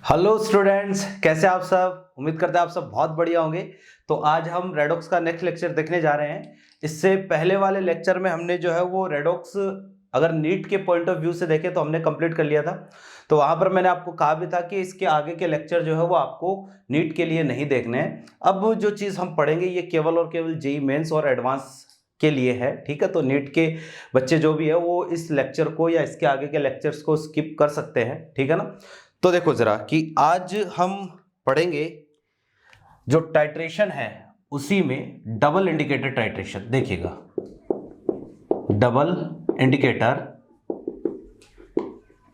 Hello students, कैसे आप सब। उम्मीद करते हैं आप सब बहुत बढ़िया होंगे। तो आज हम रेडॉक्स का नेक्स्ट लेक्चर देखने जा रहे हैं। इससे पहले वाले लेक्चर में हमने जो है वो रेडॉक्स अगर नीट के पॉइंट ऑफ व्यू से देखें तो हमने कंप्लीट कर लिया था। तो वहां पर मैंने आपको कहा भी था कि इसके आगे के लेक्चर जो है वो आपको नीट के लिए नहीं देखने हैं। अब जो चीज़ हम पढ़ेंगे ये केवल और केवल जेई मेंस और एडवांस के लिए है, ठीक है। तो नीट के बच्चे जो भी है वो इस लेक्चर को या इसके आगे के लेक्चर्स को स्किप कर सकते हैं, ठीक है ना। तो देखो जरा कि आज हम पढ़ेंगे जो टाइट्रेशन है उसी में डबल इंडिकेटर टाइट्रेशन। देखिएगा, डबल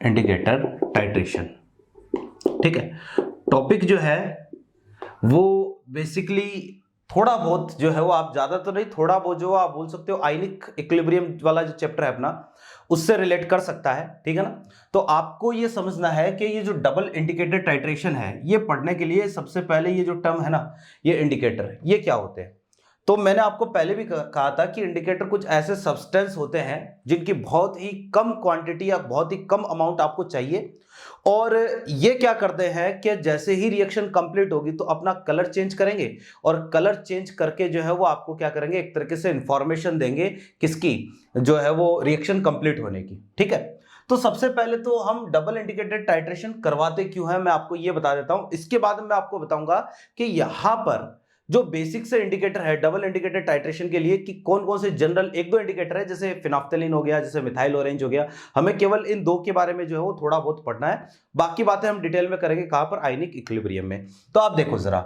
इंडिकेटर टाइट्रेशन, ठीक है। टॉपिक जो है वो बेसिकली थोड़ा बहुत जो है वो, आप ज्यादा तो नहीं, थोड़ा बहुत जो आप बोल सकते हो आयनिक इक्विलिब्रियम वाला जो चैप्टर है अपना, उससे रिलेट कर सकता है, ठीक है ना। तो आपको ये समझना है कि ये जो डबल इंडिकेटर टाइट्रेशन है ये पढ़ने के लिए सबसे पहले ये जो टर्म है ना, ये इंडिकेटर, ये क्या होते हैं। तो मैंने आपको पहले भी कहा था कि इंडिकेटर कुछ ऐसे सब्सटेंस होते हैं जिनकी बहुत ही कम क्वांटिटी या बहुत ही कम अमाउंट आपको चाहिए, और ये क्या करते हैं कि जैसे ही रिएक्शन कंप्लीट होगी तो अपना कलर चेंज करेंगे, और कलर चेंज करके जो है वो आपको क्या करेंगे, एक तरीके से इंफॉर्मेशन देंगे किसकी, जो है वो रिएक्शन कंप्लीट होने की, ठीक है। तो सबसे पहले तो हम डबल इंडिकेटेड टाइट्रेशन करवाते क्यों है मैं आपको ये बता देता हूं। इसके बाद मैं आपको बताऊंगा कि यहां पर जो बेसिक से इंडिकेटर है डबल इंडिकेटर टाइट्रेशन के लिए कि कौन कौन से जनरल एक दो इंडिकेटर है, जैसे फिनोफ्थेलिन हो गया, जैसे मिथाइल ऑरेंज हो गया। हमें केवल इन दो के बारे में जो है वो थोड़ा बहुत पढ़ना है, बाकी बातें हम डिटेल में करेंगे कहां पर, आयनिक इक्विलिब्रियम में। तो आप देखो जरा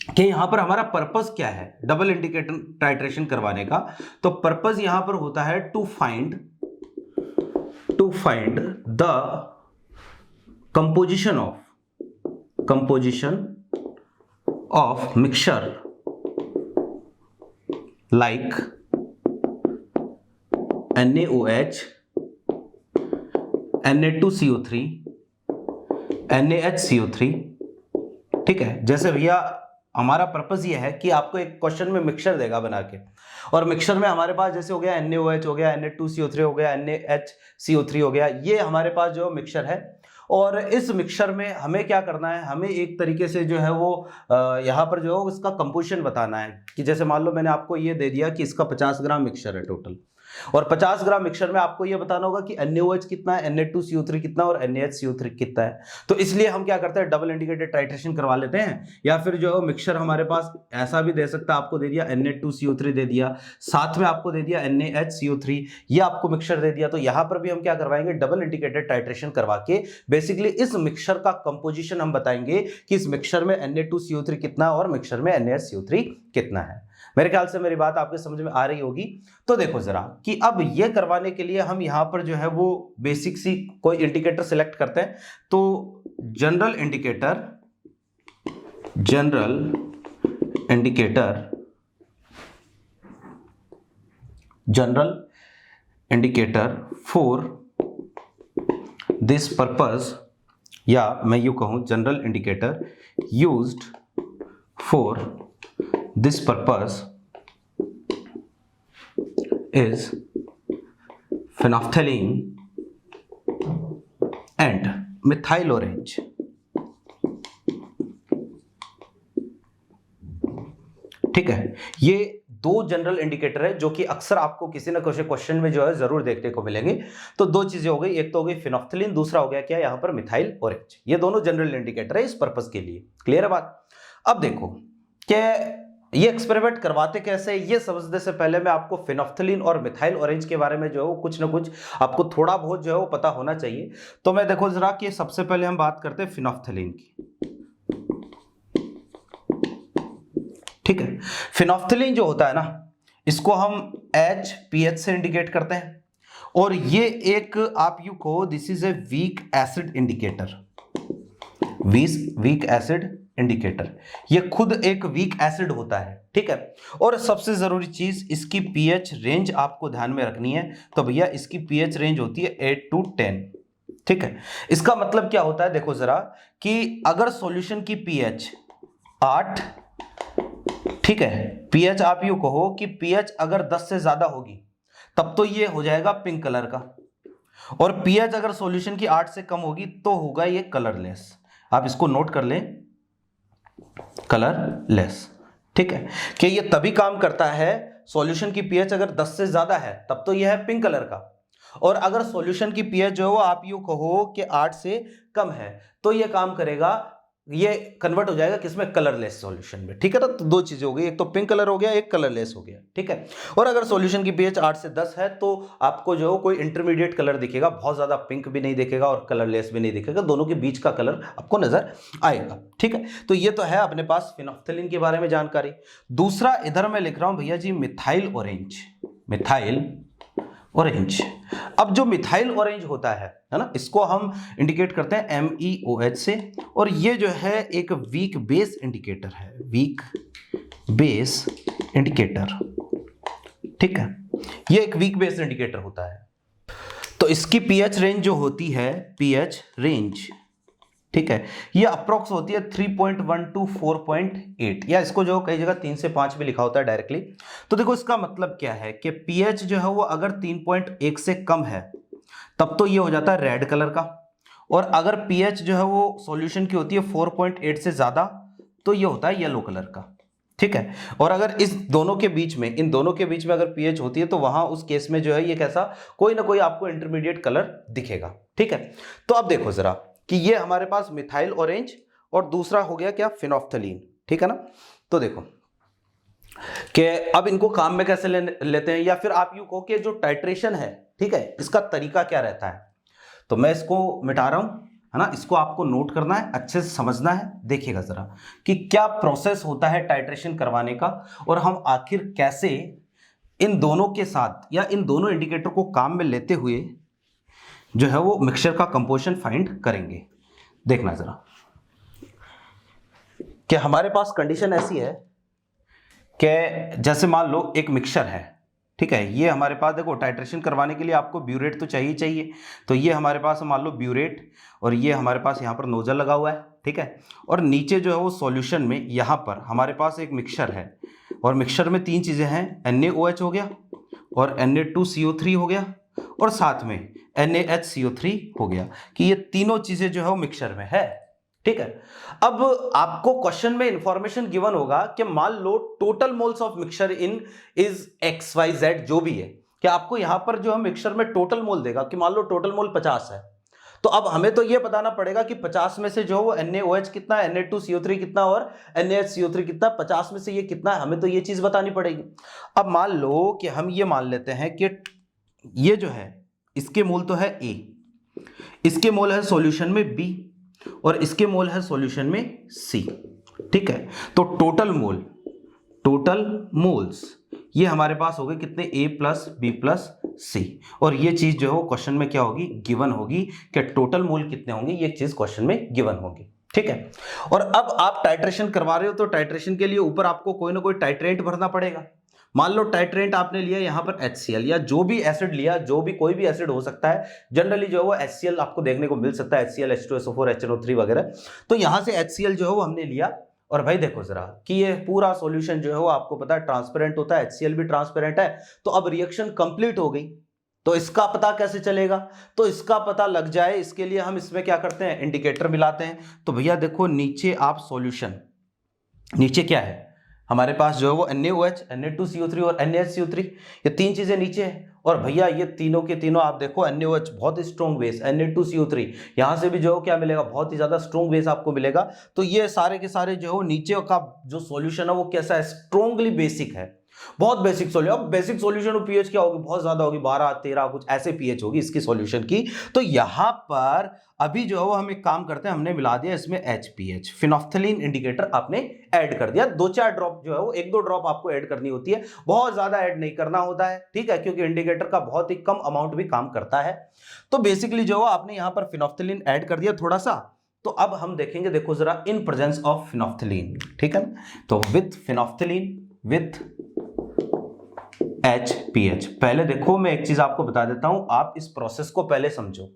कि यहां पर हमारा पर्पस क्या है डबल इंडिकेटर टाइट्रेशन करवाने का। तो पर्पस यहां पर होता है to find the composition of mixture like NaOH, Na2CO3, NaHCO3, ठीक है। जैसे भैया हमारा पर्पस ये है कि आपको एक क्वेश्चन में मिक्सचर देगा बना के, और मिक्सचर में हमारे पास जैसे हो गया NaOH हो गया, Na2CO3 हो गया, NaHCO3 हो गया, ये हमारे पास जो मिक्सचर है। और इस मिक्सचर में हमें क्या करना है, हमें एक तरीके से जो है वो यहाँ पर जो है इसका कंपोजिशन बताना है कि जैसे मान लो मैंने आपको ये दे दिया कि इसका 50 ग्राम मिक्सचर है टोटल, और 50 ग्राम मिक्सचर में आपको ये बताना होगा कि NaOH कितना है, Na2CO3 कितना और NaHCO3 कितना है। तो इसलिए हम क्या करते हैं, डबल इंडिकेटेड टाइट्रेशन करवा लेते हैं, या फिर जो है मिक्सचर हमारे पास ऐसा भी दे सकता है, आपको दे दिया Na2CO3 दे दिया, साथ में आपको दे दिया NaHCO3, ये आपको मिक्सचर दे दिया। तो यहां पर भी हम क्या करवाएंगे, डबल इंडिकेटेड टाइट्रेशन करवा के बेसिकली इस मिक्सचर का कंपोजिशन हम बताएंगे कि इस मिक्सचर में Na2CO3 कितना और मिक्सचर में NaHCO3 कितना है। मेरे ख्याल से मेरी बात आपके समझ में आ रही होगी। तो देखो जरा कि अब ये करवाने के लिए हम यहां पर जो है वो बेसिक सी कोई इंडिकेटर सिलेक्ट करते हैं। तो general indicator for this purpose, या मैं यूं कहूं general indicator used for this purpose is phenolphthalein and methyl orange, ठीक है। ये दो जनरल इंडिकेटर है जो कि अक्सर आपको किसी ना किसी क्वेश्चन में जो है जरूर देखने को मिलेंगे। तो दो चीजें हो गई, एक तो हो गई फिनोफ्थेलिन, दूसरा हो गया क्या यहाँ पर मिथाइल ऑरेंज। ये दोनों जनरल इंडिकेटर है इस पर्पस के लिए। क्लियर है बात। अब देखो कि ये एक्सपेरिमेंट करवाते कैसे, ये समझने से पहले मैं आपको फिनोफ्थेलिन और मिथाइल ऑरेंज के बारे में जो है कुछ ना कुछ आपको थोड़ा बहुत जो है वो पता होना चाहिए। तो मैं देखो जरा कि सबसे पहले हम बात करते हैं फिनोफ्थेलिन की, ठीक है। फिनोफ्थेलिन जो होता है ना, इसको हम HPH से इंडिकेट करते हैं, और ये एक आप यू कहो this is a weak acid indicator, weak acid indicator. ये खुद एक वीक एसिड होता है, ठीक है। और सबसे जरूरी चीज इसकी पीएच रेंज आपको ध्यान में रखनी है। तो भैया इसकी पीएच रेंज होती है 8 to 10, ठीक है। इसका मतलब क्या होता है, देखो जरा कि अगर सॉल्यूशन की पीएच 8, ठीक है, पीएच आप यू कहो कि पीएच अगर 10 से ज्यादा होगी तब तो ये हो जाएगा पिंक कलर का, और पीएच अगर सॉल्यूशन की 8 से कम होगी तो होगा ये कलरलेस। आप इसको नोट कर लें, कलरलेस। ठीक है, कि ये तभी काम करता है, सॉल्यूशन की पीएच अगर 10 से ज्यादा है तब तो ये है पिंक कलर का, और अगर सॉल्यूशन की पीएच जो है वो आप यूं कहो कि 8 से कम है तो ये काम करेगा, ये कन्वर्ट हो जाएगा किसमें, कलरलेस सॉल्यूशन में। ठीक है ना, तो दो चीजें हो गई, एक तो पिंक कलर हो गया, एक कलरलेस हो गया। ठीक है, और अगर सॉल्यूशन की पीएच 8 से 10 है तो आपको जो कोई इंटरमीडिएट कलर दिखेगा, बहुत ज्यादा पिंक भी नहीं दिखेगा और कलरलेस भी नहीं दिखेगा, दोनों के बीच का कलर आपको नजर आएगा। ठीक है, तो ये तो है अपने पास फिनोल्फ्थालीन के बारे में जानकारी। दूसरा इधर मैं लिख रहा हूं भैया जी मिथाइल ऑरेंज, मिथाइल ऑरेंज। अब जो मिथाइल ऑरेंज होता है ना, इसको हम इंडिकेट करते हैं MEOH से, और ये जो है एक वीक बेस इंडिकेटर है, वीक बेस इंडिकेटर। ठीक है, ये एक वीक बेस इंडिकेटर होता है। तो इसकी पीएच रेंज जो होती है, पीएच रेंज, ठीक है, ये अप्रोक्स होती है 3.1 to 4.8, या इसको जो कई जगह 3 से 5 भी लिखा होता है डायरेक्टली। तो देखो इसका मतलब क्या है कि पीएच जो है वो अगर 3.1 से कम है तब तो ये हो जाता है रेड कलर का, और अगर पीएच जो है वो सॉल्यूशन की होती है 4.8 से ज्यादा तो ये होता है येलो कलर का। ठीक है, और अगर इस दोनों के बीच में, इन दोनों के बीच में अगर पीएच होती है तो वहां उस केस में जो है ये कैसा, कोई ना कोई आपको इंटरमीडिएट कलर दिखेगा। ठीक है, तो अब देखो जरा कि ये हमारे पास मिथाइल ऑरेंज और दूसरा हो गया क्या, फिनोल्फ्थालीन। ठीक है ना, तो देखो कि अब इनको काम में कैसे लेते हैं, या फिर आप यूं कहो कि जो टाइट्रेशन है, ठीक है, इसका तरीका क्या रहता है। तो मैं इसको मिटा रहा हूं, है ना, इसको आपको नोट करना है, अच्छे से समझना है। देखिएगा जरा कि क्या प्रोसेस होता है टाइट्रेशन करवाने का, और हम आखिर कैसे इन दोनों के साथ या इन दोनों इंडिकेटर को काम में लेते हुए जो है वो मिक्सचर का कंपोजिशन फाइंड करेंगे। देखना जरा कि हमारे पास कंडीशन ऐसी है कि जैसे मान लो एक मिक्सचर है, ठीक है, ये हमारे पास देखो टाइट्रेशन करवाने के लिए आपको ब्यूरेट तो चाहिए चाहिए, तो ये हमारे पास मान लो ब्यूरेट, और ये हमारे पास यहाँ पर नोजल लगा हुआ है। ठीक है, और नीचे जो है वो सॉल्यूशन में यहाँ पर हमारे पास एक मिक्सचर है, और मिक्सचर में तीन चीजें हैं, NaOH हो गया, और Na2CO3 हो गया, और साथ में NaHCO3 हो गया, कि ये तीनों चीजें जो है वो मिक्सचर में है। ठीक है, अब आपको क्वेश्चन में इंफॉर्मेशन गिवन होगा कि मान लो total moles of mixture in is XYZ जो भी है, कि आपको यहां पर जो है मिक्सचर में टोटल मोल देगा, कि मान लो टोटल मोल 50 है, तो अब हमें तो ये बताना पड़ेगा कि 50 में से जो वो NaOH कितना है, Na2CO3 कितना और NaHCO3 कितना, 50 में से ये कितना है, हमें तो ये चीज बतानी पड़ेगी। अब मान लो कि हम ये मान लेते हैं कि ये जो है इसके मोल तो है A, इसके मोल है सॉल्यूशन में B, और इसके मोल है सॉल्यूशन में C। ठीक है, तो टोटल मोल, टोटल मोल्स ये हमारे पास हो गए कितने, A plus B plus C, और ये चीज जो है क्वेश्चन में क्या होगी, गिवन होगी, कि टोटल मोल कितने होंगे, ये चीज क्वेश्चन में गिवन होगी। ठीक है, और अब आप टाइट्रेशन करवा रहे हो तो टाइट्रेशन के लिए ऊपर आपको कोई ना कोई टाइट्रेंट भरना पड़ेगा। मान लो टाइट्रेंट आपने लिया यहाँ पर HCl, या जो भी एसिड लिया, जो भी कोई भी एसिड हो सकता है, जनरली जो है वो HCl आपको देखने को मिल सकता है, HCl H2SO4 HNO3 वगैरह। तो यहां से HCl जो है वो हमने लिया, और भाई देखो जरा कि ये पूरा सॉल्यूशन जो है वो आपको पता है ट्रांसपेरेंट होता है, HCl भी ट्रांसपेरेंट है, तो अब रिएक्शन कंप्लीट हो गई। तो इसका पता कैसे चलेगा, तो इसका पता लग जाए इसके लिए हम इसमें क्या करते हैं, इंडिकेटर मिलाते हैं। तो भैया देखो नीचे आप सॉल्यूशन, नीचे क्या है हमारे पास जो है वो NaOH, Na2CO3 और NaHCO3, ये तीन चीजें नीचे है, और भैया ये तीनों के तीनों आप देखो NaOH बहुत स्ट्रॉन्ग बेस, Na2CO3 यहां से भी जो क्या मिलेगा, बहुत ही ज्यादा स्ट्रॉन्ग बेस आपको मिलेगा। तो ये सारे के सारे जो है नीचे का जो सॉल्यूशन है वो कैसा है, स्ट्रॉन्गली बेसिक है, बहुत बेसिक सॉल्यूशन। अब बेसिक सॉल्यूशन पीएच क्या होगी, बहुत ज्यादा होगी, 12 13 कुछ ऐसे पीएच होगी इसकी सॉल्यूशन की। तो यहां पर अभी जो है वो हम एक काम करते हैं, हमने मिला दिया इसमें HPH, फिनोल्फ्थालीन इंडिकेटर आपने ऐड कर दिया, 2-4 ड्रॉप जो है वो 1-2 ड्रॉप आपको ऐड करनी होती है, बहुत ज्यादा ऐड नहीं करना होता है। ठीक है, क्योंकि इंडिकेटर का बहुत ही कम अमाउंट भी काम करता है। तो बेसिकली जो है आपने यहां पर फिनोल्फ्थालीन ऐड कर दिया थोड़ा सा। तो अब हम देखेंगे, देखो जरा, इन प्रेजेंस ऑफ फिनोल्फ्थालीन, ठीक है, तो विथ फिनोल्फ्थालीन विथ HPH। पहले देखो मैं एक चीज आपको बता देता हूं, आप इस प्रोसेस को पहले समझो,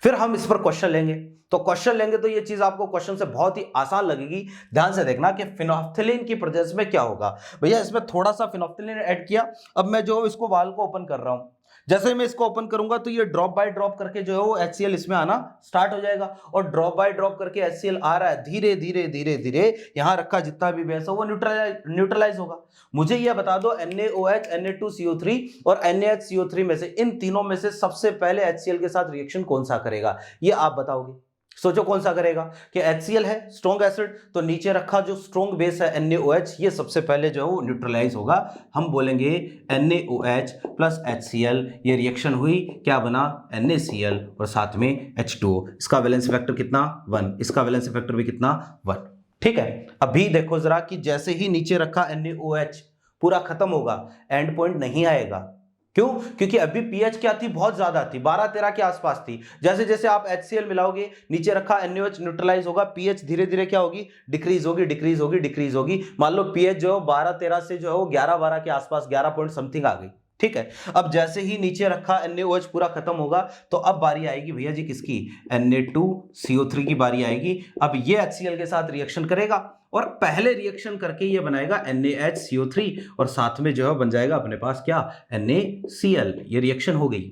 फिर हम इस पर क्वेश्चन लेंगे। तो क्वेश्चन लेंगे तो ये चीज आपको क्वेश्चन से बहुत ही आसान लगेगी। ध्यान से देखना कि फिनोल्फ्थालीन की प्रेजेंस में क्या होगा। भैया इसमें थोड़ा सा फिनोल्फ्थालीन ऐड किया, अब मैं जो इसको वाल को ओपन कर रहा हूं, जैसे मैं इसको ओपन करूंगा तो ये ड्रॉप बाय ड्रॉप करके जो है वो HCl इसमें आना स्टार्ट हो जाएगा, और ड्रॉप बाय ड्रॉप करके HCl आ रहा है, धीरे धीरे धीरे धीरे यहां रखा जितना भी बेस है वो न्यूट्रलाइज होगा। मुझे ये बता दो NaOH, Na2CO3 और NaHCO3 में से, इन तीनों में से सबसे पहले HCl के साथ रिएक्शन कौन सा करेगा, ये आप बताओगे। सोचो कौन सा करेगा, कि HCl है स्ट्रॉन्ग एसिड, तो नीचे रखा जो स्ट्रॉन्ग बेस है NaOH, ये सबसे पहले जो है वो न्यूट्रलाइज होगा। हम बोलेंगे NaOH प्लस HCl, ये रिएक्शन हुई, क्या बना, NaCl और साथ में H2O। इसका वैलेंस फैक्टर कितना, 1, इसका वैलेंस फैक्टर भी कितना, 1। ठीक है, अभी देखो जरा कि जैसे ही नीचे रखा NaOH पूरा खत्म होगा, एंड पॉइंट नहीं आएगा। क्यों, क्योंकि अभी पीएच क्या थी, बहुत ज्यादा थी, 12-13 के आसपास थी। जैसे जैसे आप HCl मिलाओगे, नीचे रखा NaOH न्यूट्रलाइज होगा, पीएच धीरे धीरे क्या होगी, डिक्रीज होगी, डिक्रीज होगी, डिक्रीज होगी। मान लो पीएच जो है 12-13 से जो है वो 11-12 के आसपास, 11 पॉइंट समथिंग आ गई। ठीक है, अब जैसे ही नीचे रखा NaOH पूरा खत्म होगा, तो अब बारी आएगी भैया जी किसकी, Na2CO3 की बारी आएगी। अब ये HCl के साथ रिएक्शन करेगा, और पहले रिएक्शन करके ये बनाएगा NaHCO3, और साथ में जो है बन जाएगा अपने पास क्या, NaCl। ये रिएक्शन हो गई।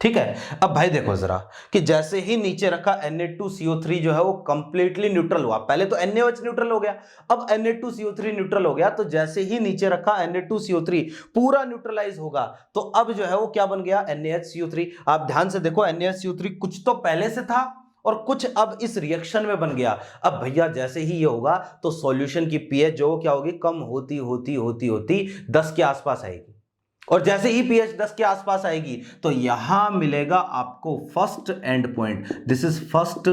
ठीक है, अब भाई देखो जरा कि जैसे ही नीचे रखा Na2CO3 जो है वो कंप्लीटली न्यूट्रल हुआ। पहले तो NaOH न्यूट्रल हो गया, अब Na2CO3 न्यूट्रल हो गया, तो जैसे ही नीचे रखा Na2CO3 पूरा न्यूट्रलाइज होगा, तो अब जो है वो क्या बन गया, NaHCO3। आप ध्यान से देखो, NaHCO3 कुछ तो पहले से था और कुछ अब इस रिएक्शन में बन गया। अब भैया जैसे ही ये होगा तो सॉल्यूशन की पीएच जो क्या होगी, कम होती होती होती होती 10 के आसपास आएगी, और जैसे ही पीएच 10 के आसपास आएगी तो यहां मिलेगा आपको first and point. This is first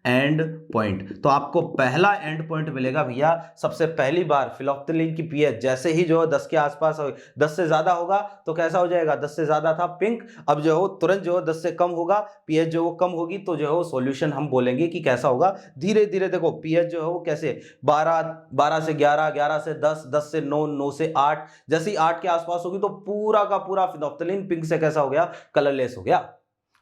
and point. तो आपको पहला एंड पॉइंट मिलेगा भैया, सबसे पहली बार फिनोल्फ्थालीन की पीएच जैसे ही जो 10 के आसपास हो, 10 से ज्यादा होगा तो कैसा हो जाएगा, 10 से ज्यादा था पिंक, अब जो है तुरंत जो है 10 से कम होगा, पीएच जो वो कम होगी, तो जो है वो सॉल्यूशन हम बोलेंगे कि कैसा होगा, धीरे धीरे देखो पीएच जो है वो कैसे 12 से 11, 11 से 10, 10 से 9, 9 से 8, जैसे ही 8 के आसपास होगी तो पूरा का पूरा फिनोल्फ्थालीन पिंक से कैसा हो गया, कलरलेस हो गया।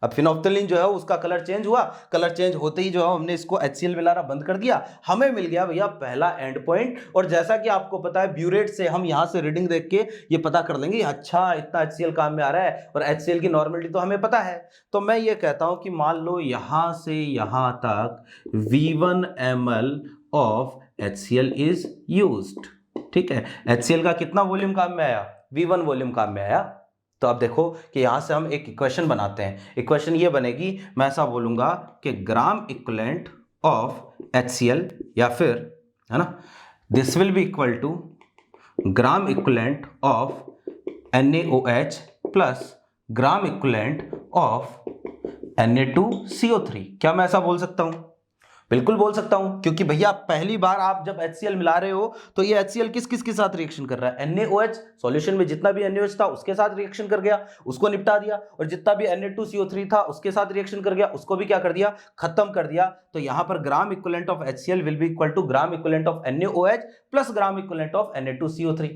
अब फिनोल्फ्थालीन जो है उसका कलर चेंज हुआ, कलर चेंज होते ही जो है हमने इसको HCl मिलाना बंद कर दिया, हमें मिल गया भैया पहला एंड पॉइंट। और जैसा कि आपको पता है ब्यूरेट से हम यहां से रीडिंग देख के ये पता कर लेंगे, अच्छा इतना HCl काम में आ रहा है, और HCl की नॉर्मलिटी तो हमें पता है। तो मैं ये कहता हूं कि मान लो यहां से यहां तक V1 ml of HCl is used. ठीक है, HCl का कितना वॉल्यूम काम में आया, V1 वॉल्यूम काम में आया। तो अब देखो कि यहां से हम एक इक्वेशन बनाते हैं। इक्वेशन ये बनेगी, मैं ऐसा बोलूंगा कि ग्राम इक्विवेलेंट ऑफ HCl, या फिर है ना, this will be equal to gram equivalent of NaOH plus gram equivalent of Na2CO3। क्या मैं ऐसा बोल सकता हूं, बिल्कुल बोल सकता हूं, क्योंकि भैया पहली बार आप जब HCl मिला रहे हो तो ये HCl किस किस के साथ रिएक्शन कर रहा है, NaOH सॉल्यूशन में जितना भी NaOH था उसके साथ रिएक्शन कर गया, उसको निपटा दिया, और जितना भी Na2CO3 था उसके साथ रिएक्शन कर गया, उसको भी क्या कर दिया, खत्म कर दिया। तो यहां पर gram equivalent of HCl will be equal to gram equivalent of NaOH plus gram equivalent of Na2CO3।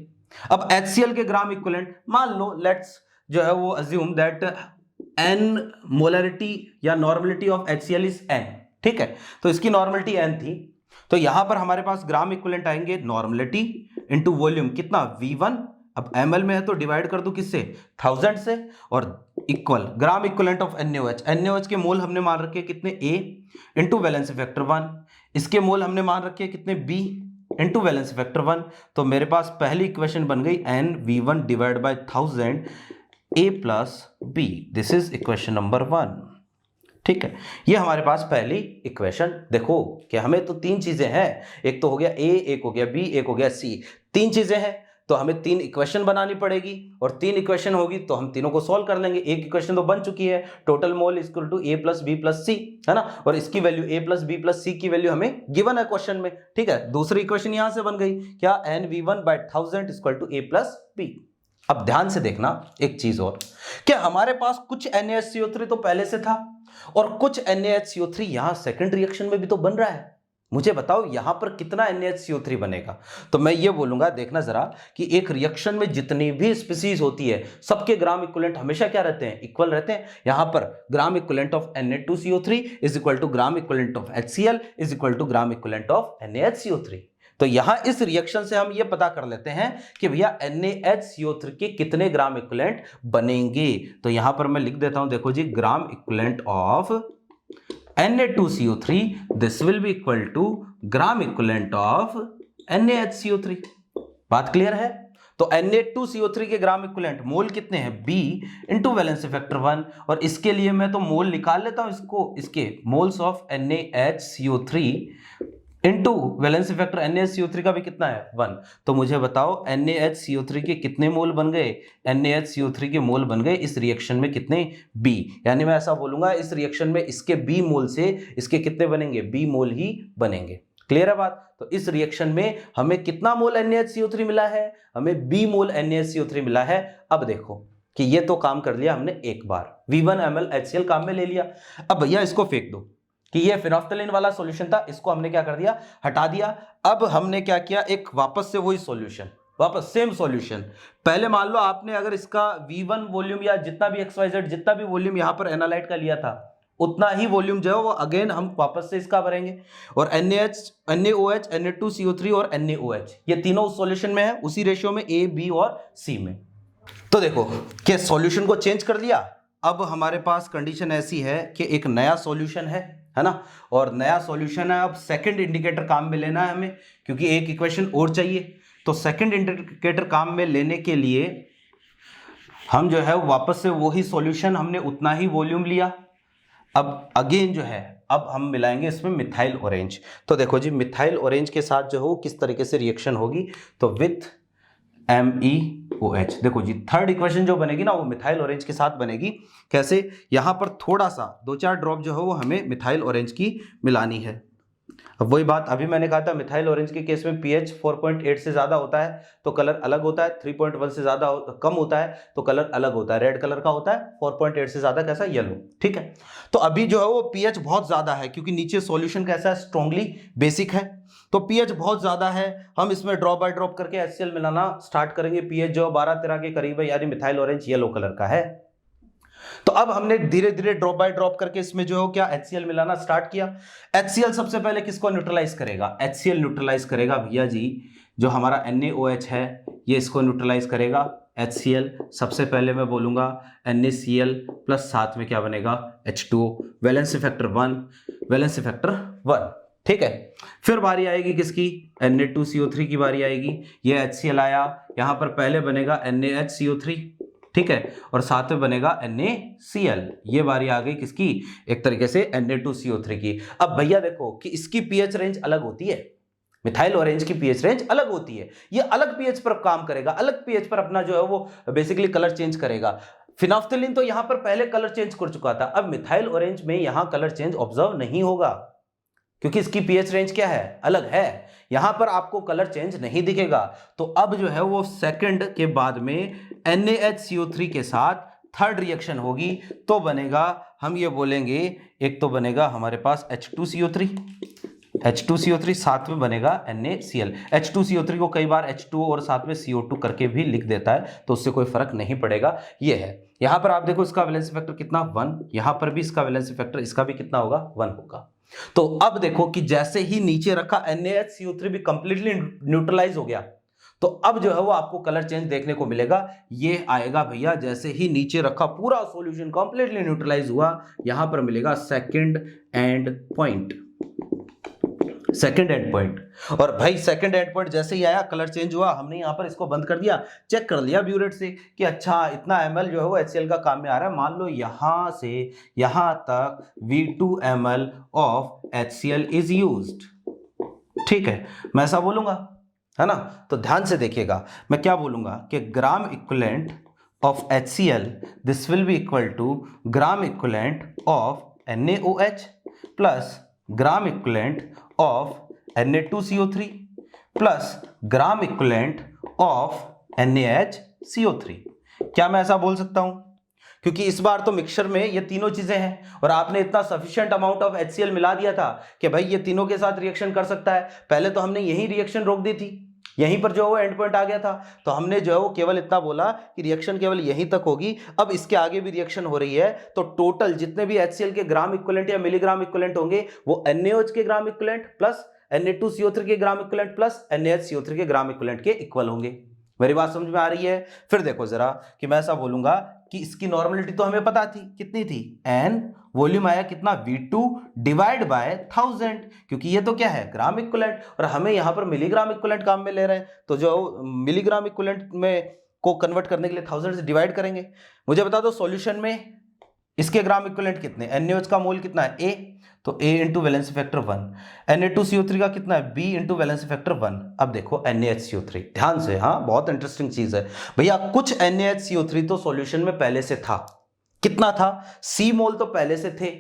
अब HCl के ग्राम इक्विवेलेंट मान लो, लेट्स जो है वो अज्यूम दैट n मोलरिटी या normality of HCl is n। ठीक है, तो इसकी नॉर्मलिटी n थी, तो यहां पर हमारे पास ग्राम इक्विवेलेंट आएंगे नॉर्मलिटी इनटू वॉल्यूम, कितना V1, अब ml में है तो डिवाइड कर दो किससे, 1000 से, और equal gram equivalent of NaOH। NaOH के मोल हमने मान रखे कितने, A इंटू वैलेंस फैक्टर 1, इसके मोल हमने मान रखे कितने, B इंटू वैलेंस फैक्टर 1। तो मेरे पास पहली इक्वेशन बन गई NV1 divide by 1000 A plus B। This is equation number 1। ठीक है, ये हमारे पास पहली इक्वेशन। देखो कि हमें तो तीन चीजें हैं, एक तो हो गया A, एक हो गया B, एक हो गया C, तीन चीजें हैं, तो हमें तीन इक्वेशन बनानी पड़ेगी, और तीन इक्वेशन होगी तो हम तीनों को सॉल्व कर लेंगे। एक इक्वेशन तो बन चुकी है, total mole equal to A plus B plus C, है ना, और इसकी value A plus B plus C की वैल्यू हमें गिवन है क्वेश्चन में। ठीक है, दूसरी इक्वेशन यहां से बन गई, क्या, NV1 by 1000 equal to A plus B। अब ध्यान से देखना एक चीज और, क्या हमारे पास कुछ NaHCO3 तो पहले से था, और कुछ NaHCO3 यहां सेकंड रिएक्शन में भी तो बन रहा है। मुझे बताओ यहां पर कितना NaHCO3 बनेगा। तो मैं ये बोलूंगा, देखना जरा कि एक रिएक्शन में जितनी भी स्पीसीज होती है सबके ग्राम इक्विवेलेंट हमेशा क्या रहते हैं, इक्वल रहते हैं। यहां पर gram equivalent of Na2CO3 is equal to gram equivalent of HCl is equal to gram equivalent of NaHCO3। तो यहां इस रिएक्शन से हम ये पता कर लेते हैं कि भैया NaHCO3 के कितने ग्राम इक्विवेलेंट बनेंगे। तो यहां पर मैं लिख देता हूं, देखो जी, gram equivalent of Na2CO3 this will be equal to gram equivalent of NaHCO3। बात क्लियर है? तो Na2CO3 के ग्राम इक्विवेलेंट मोल कितने हैं? B इंटू वैलेंसी फैक्टर 1, और इसके लिए मैं तो मोल निकाल लेता हूं, इसके moles of NaHCO3 into valency factor NaHCO3 का भी कितना है? 1। तो मुझे बताओ NaHCO3 के कितने मोल बन गए? NaHCO3 के मोल बन गए इस रिएक्शन में कितने? B। यानी मैं ऐसा बोलूंगा, इस रिएक्शन में इसके B मोल से इसके कितने बनेंगे? B मोल ही बनेंगे। क्लियर है बात? तो इस रिएक्शन में हमें कितना मोल NaHCO3 मिला है? हमें B मोल NaHCO3 मिला है। अब देखो कि ये तो काम कर लिया हमने एक बार, V1 ml HCl काम में ले लिया। अब भैया इसको फेंक दो कि ये फिनोफ्थलीन वाला सॉल्यूशन था, इसको हमने क्या कर दिया? हटा दिया। अब हमने क्या किया? एक वापस से वही सॉल्यूशन, वापस सेम सॉल्यूशन। पहले मान लो आपने अगर इसका V1 वॉल्यूम या जितना भी XYZ जितना भी वॉल्यूम यहां पर एनालाइट का लिया था, उतना ही वॉल्यूम जो है वो अगेन हम वापस से इसका भरेंगे। और NaOH, Na2CO3 और NaOH ये तीनों उस सॉल्यूशन में है, उसी रेशियो में A, B और C में। तो देखो कि सॉल्यूशन को चेंज कर दिया। अब हमारे पास कंडीशन ऐसी है कि एक नया सॉल्यूशन है ना, और नया सॉल्यूशन है। अब सेकंड इंडिकेटर काम में लेना है हमें, क्योंकि एक इक्वेशन और चाहिए। तो सेकंड इंडिकेटर काम में लेने के लिए हम जो है वापस से वही सॉल्यूशन, हमने उतना ही वॉल्यूम लिया। अब अगेन जो है अब हम मिलाएंगे इसमें मिथाइल ऑरेंज। तो देखो जी, मिथाइल ऑरेंज के साथ जो हो किस तरीके से रिएक्शन होगी, तो विथ MEOH। देखो जी, थर्ड इक्वेशन जो बनेगी ना वो मिथाइल ऑरेंज के साथ बनेगी। कैसे? यहां पर थोड़ा सा 2-4 ड्रॉप जो है वो हमें मिथाइल ऑरेंज की मिलानी है। अब वही बात अभी मैंने कहा था, मिथाइल ऑरेंज के केस में pH 4.8 से ज्यादा होता है तो कलर अलग होता है, 3.1 से ज्यादा कम होता है तो कलर अलग होता है। रेड कलर का होता है, 4.8 से ज्यादा कैसा? येलो। ठीक है, तो अभी जो है वो pH बहुत ज्यादा है, क्योंकि नीचे सॉल्यूशन कैसा है? स्ट्रांगली बेसिक है, तो pH बहुत ज्यादा है। हम इसमें ड्रॉप बाय ड्रॉप करके HCl मिलाना स्टार्ट करेंगे। pH जो 12-13 के करीब है, यानी मिथाइल ऑरेंज येलो कलर का है। तो अब हमने धीरे धीरे ड्रॉप बाय ड्रॉप करके इसमें जो है क्या HCl मिलाना स्टार्ट किया। HCl सबसे पहले किसको न्यूट्रलाइज करेगा? HCl न्यूट्रलाइज करेगा भैया जी जो हमारा NaOH है, ये इसको न्यूट्रलाइज करेगा। HCl सबसे पहले मैं बोलूंगा NaCl प्लस साथ में क्या बनेगा? H2O। Valency factor 1, valency factor 1। ठीक है, फिर बारी आएगी किसकी? Na2CO3 की बारी आएगी। ये HCl आया, यहां पर पहले बनेगा NaHCO3, ठीक है, और साथ में बनेगा NaCl। ये बारी आ गई किसकी? एक तरीके से Na2CO3 की। अब भैया देखो कि इसकी pH रेंज अलग होती है, मिथाइल ऑरेंज की pH रेंज अलग होती है। ये अलग pH पर काम करेगा, अलग pH पर अपना जो है वो बेसिकली कलर चेंज करेगा। फिनोफ्थलीन तो यहां पर पहले कलर चेंज कर चुका था, अब मिथाइल ऑरेंज में यहां कलर चेंज ऑब्जर्व नहीं होगा, क्योंकि इसकी pH रेंज क्या है? अलग है। यहां पर आपको कलर चेंज नहीं दिखेगा। तो अब जो है वो सेकंड के बाद में NaHCO3 के साथ थर्ड रिएक्शन होगी, तो बनेगा, हम ये बोलेंगे, एक तो बनेगा हमारे पास H2CO3 साथ में बनेगा NaCl। H2CO3 को कई बार H2O और साथ में CO2 करके भी लिख देता है, तो उससे कोई फर्क नहीं पड़ेगा। ये है, यहां पर आप देखो इसका वैलेंसी फैक्टर कितना? 1। यहां पर भी इसका वैलेंसी फैक्टर इसका भी कितना होगा? 1 होगा। तो अब देखो कि जैसे ही नीचे रखा NaHCO3 भी कंप्लीटली न्यूट्रलाइज हो गया, तो अब जो है वो आपको कलर चेंज देखने को मिलेगा। ये आएगा भैया जैसे ही नीचे रखा पूरा सॉल्यूशन कंप्लीटली न्यूट्रलाइज हुआ, यहां पर मिलेगा second and point, second and point. और भाई सेकंड एंड पॉइंट जैसे ही आया कलर चेंज हुआ, हमने यहां पर इसको बंद कर दिया, चेक कर लिया ब्यूरेट से कि अच्छा इतना ml जो है वो HCl का काम में आ रहा है। मान लो यहां से यहां तक V2 ml of HCl is used. ठीक है, मैं ऐसा बोलूंगा, है ना? तो ध्यान से देखिएगा, मैं क्या बोलूंगा कि gram equivalent of HCl this will be equal to gram equivalent of NaOH plus gram equivalent of Na2CO3 plus gram equivalent of NaHCO3। क्या मैं ऐसा बोल सकता हूं? क्योंकि इस बार तो मिक्सचर में ये तीनों चीजें हैं और आपने इतना सफिशिएंट अमाउंट ऑफ HCl मिला दिया था कि भाई ये तीनों के साथ रिएक्शन कर सकता है। पहले तो हमने यही रिएक्शन रोक दी थी, यहीं पर जो है वो एंड पॉइंट आ गया था, तो हमने जो है वो केवल इतना बोला कि रिएक्शन केवल यहीं तक होगी। अब इसके आगे भी रिएक्शन हो रही है, तो टोटल जितने भी HCl के ग्राम इक्विवेलेंट या मिलीग्राम इक्विवेलेंट होंगे वो NaOH के ग्राम इक्विवेलेंट प्लस Na2CO3 के ग्राम इक्विवेलेंट प्लस NaHCO3 के ग्राम इक्विवेलेंट के इक्वल होंगे। मेरी बात समझ में आ रही है? फिर देखो जरा कि मैं ऐसा बोलूंगा कि इसकी नॉर्मलिटी तो हमें पता थी, कितनी थी, n, वॉल्यूम आया कितना, V2 डिवाइड बाय 1000, क्योंकि ये तो क्या है, ग्राम इक्विवेलेंट, और हमें यहां पर मिलीग्राम इक्विवेलेंट काम में ले रहे हैं, तो जो मिलीग्राम इक्विवेलेंट में को कन्वर्ट करने के लिए 1000 से डिवाइड करेंगे। मुझे बता दो सॉल्यूशन में इसके ग्राम इक्विवेलेंट कितने, NaOH का मोल कितना है, A, तो A into valency factor 1, Na2CO3 का कितना है, B इंटू वैलेंसी फैक्टर 1। अब देखो NaHCO3, ध्यान से, हाँ बहुत इंटरेस्टिंग चीज है भैया, कुछ NaHCO3 तो सॉल्यूशन में पहले से था, कितना था, C मोल तो पहले से थे,